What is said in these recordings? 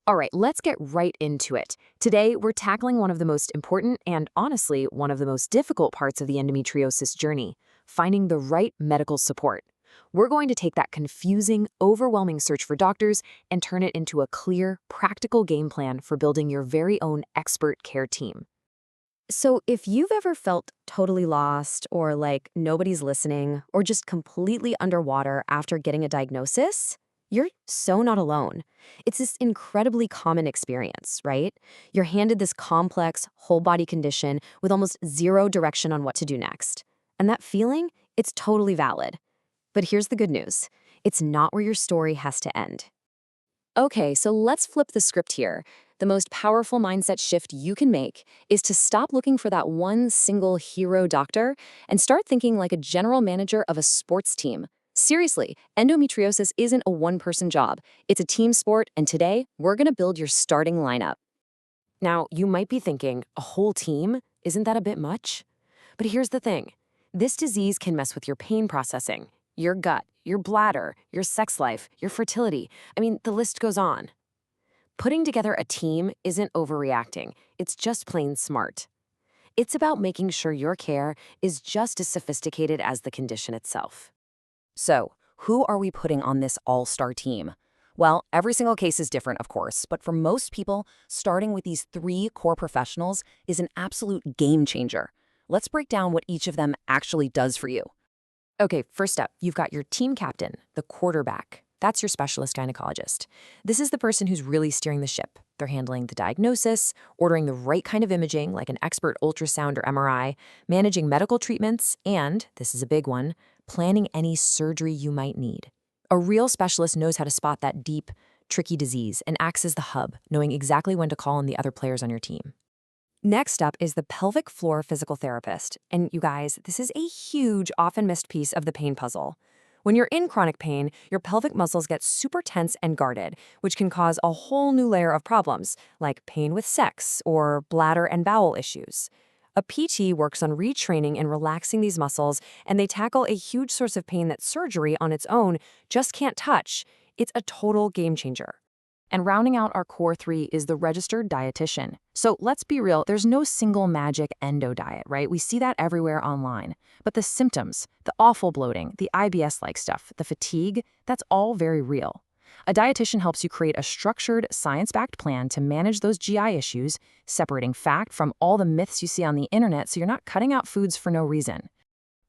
All right, let's get right into it. Today, we're tackling one of the most important and honestly, one of the most difficult parts of the endometriosis journey, finding the right medical support. We're going to take that confusing, overwhelming search for doctors and turn it into a clear, practical game plan for building your very own expert care team. So, if you've ever felt totally lost, or like nobody's listening, or just completely underwater after getting a diagnosis, you're so not alone. It's this incredibly common experience, right? You're handed this complex, whole body condition with almost zero direction on what to do next. And that feeling, it's totally valid. But here's the good news, it's not where your story has to end. Okay, so let's flip the script here. The most powerful mindset shift you can make is to stop looking for that one single hero doctor and start thinking like a general manager of a sports team. Seriously, endometriosis isn't a one-person job. It's a team sport, and today, we're gonna build your starting lineup. Now, you might be thinking, a whole team? Isn't that a bit much? But here's the thing. This disease can mess with your pain processing, your gut, your bladder, your sex life, your fertility. I mean, the list goes on. Putting together a team isn't overreacting. It's just plain smart. It's about making sure your care is just as sophisticated as the condition itself. So, who are we putting on this all-star team? Well, every single case is different, of course, but for most people, starting with these three core professionals is an absolute game changer. Let's break down what each of them actually does for you. Okay, first up, you've got your team captain, the quarterback. That's your specialist gynecologist. This is the person who's really steering the ship. They're handling the diagnosis, ordering the right kind of imaging, like an expert ultrasound or MRI, managing medical treatments, and, this is a big one, planning any surgery you might need. A real specialist knows how to spot that deep, tricky disease and acts as the hub, knowing exactly when to call on the other players on your team. Next up is the pelvic floor physical therapist. And you guys, this is a huge, often missed piece of the pain puzzle. When you're in chronic pain, your pelvic muscles get super tense and guarded, which can cause a whole new layer of problems, like pain with sex or bladder and bowel issues. A PT works on retraining and relaxing these muscles, and they tackle a huge source of pain that surgery on its own just can't touch. It's a total game changer. And rounding out our core three is the registered dietitian. So let's be real, there's no single magic endo diet, right? We see that everywhere online. But the symptoms, the awful bloating, the IBS-like stuff, the fatigue, that's all very real. A dietitian helps you create a structured, science-backed plan to manage those GI issues, separating fact from all the myths you see on the internet so you're not cutting out foods for no reason.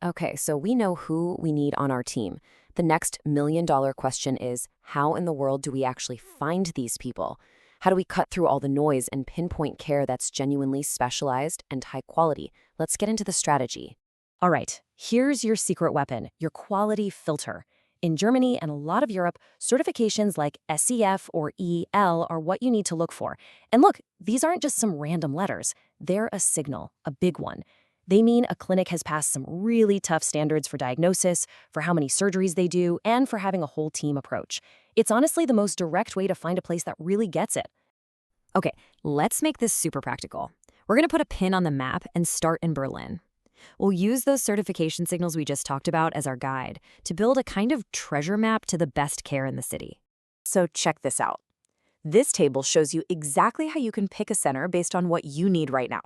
Okay, so we know who we need on our team. The next million-dollar question is, how in the world do we actually find these people? How do we cut through all the noise and pinpoint care that's genuinely specialized and high quality? Let's get into the strategy. All right, here's your secret weapon, your quality filter. In Germany and a lot of Europe, certifications like SEF or EL are what you need to look for. And look, these aren't just some random letters. They're a signal, a big one. They mean a clinic has passed some really tough standards for diagnosis, for how many surgeries they do, and for having a whole team approach. It's honestly the most direct way to find a place that really gets it. Okay, let's make this super practical. We're going to put a pin on the map and start in Berlin. We'll use those certification signals we just talked about as our guide to build a kind of treasure map to the best care in the city. So check this out. This table shows you exactly how you can pick a center based on what you need right now.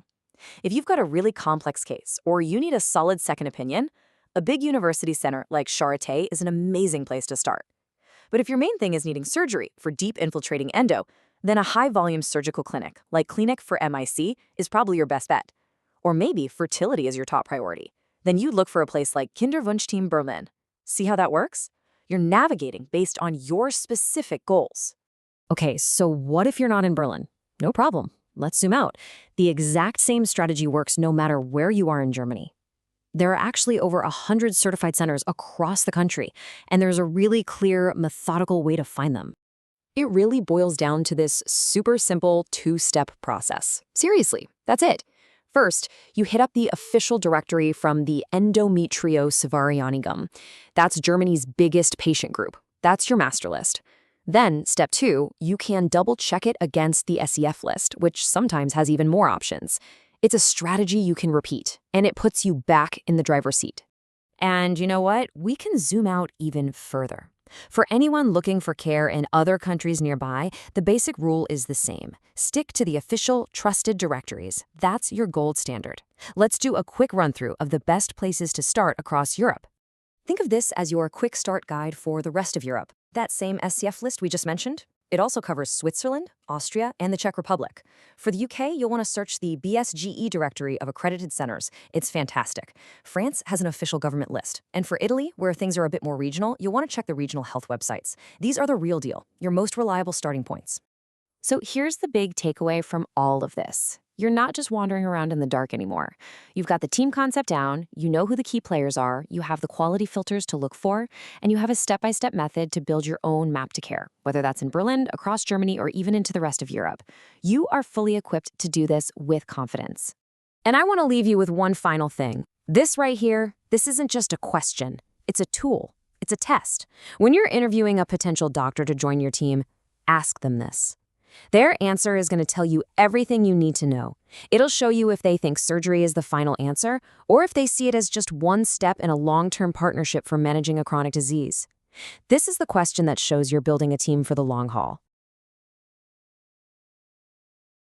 If you've got a really complex case or you need a solid second opinion, a big university center like Charité is an amazing place to start. But if your main thing is needing surgery for deep infiltrating endo, then a high-volume surgical clinic like Klinik for MIC is probably your best bet. Or maybe fertility is your top priority. Then you'd look for a place like Kinderwunschteam Berlin. See how that works? You're navigating based on your specific goals. Okay, so what if you're not in Berlin? No problem. Let's zoom out. The exact same strategy works no matter where you are in Germany. There are actually over 100 certified centers across the country, and there's a really clear, methodical way to find them. It really boils down to this super simple two-step process. Seriously, that's it. First, you hit up the official directory from the Endometriosis Vereinigung. That's Germany's biggest patient group. That's your master list. Then, step 2, you can double-check it against the SEF list, which sometimes has even more options. It's a strategy you can repeat, and it puts you back in the driver's seat. And you know what? We can zoom out even further. For anyone looking for care in other countries nearby, the basic rule is the same. Stick to the official, trusted directories. That's your gold standard. Let's do a quick run-through of the best places to start across Europe. Think of this as your quick start guide for the rest of Europe. That same SCF list we just mentioned, it also covers Switzerland, Austria, and the Czech Republic. For the UK, you'll want to search the BSGE directory of accredited centers. It's fantastic. France has an official government list. And for Italy, where things are a bit more regional, you'll want to check the regional health websites. These are the real deal, your most reliable starting points. So here's the big takeaway from all of this. You're not just wandering around in the dark anymore. You've got the team concept down, you know who the key players are, you have the quality filters to look for, and you have a step-by-step method to build your own map to care, whether that's in Berlin, across Germany, or even into the rest of Europe. You are fully equipped to do this with confidence. And I want to leave you with one final thing. This right here, this isn't just a question. It's a tool. It's a test. When you're interviewing a potential doctor to join your team, ask them this. Their answer is going to tell you everything you need to know. It'll show you if they think surgery is the final answer, or if they see it as just one step in a long-term partnership for managing a chronic disease. This is the question that shows you're building a team for the long haul.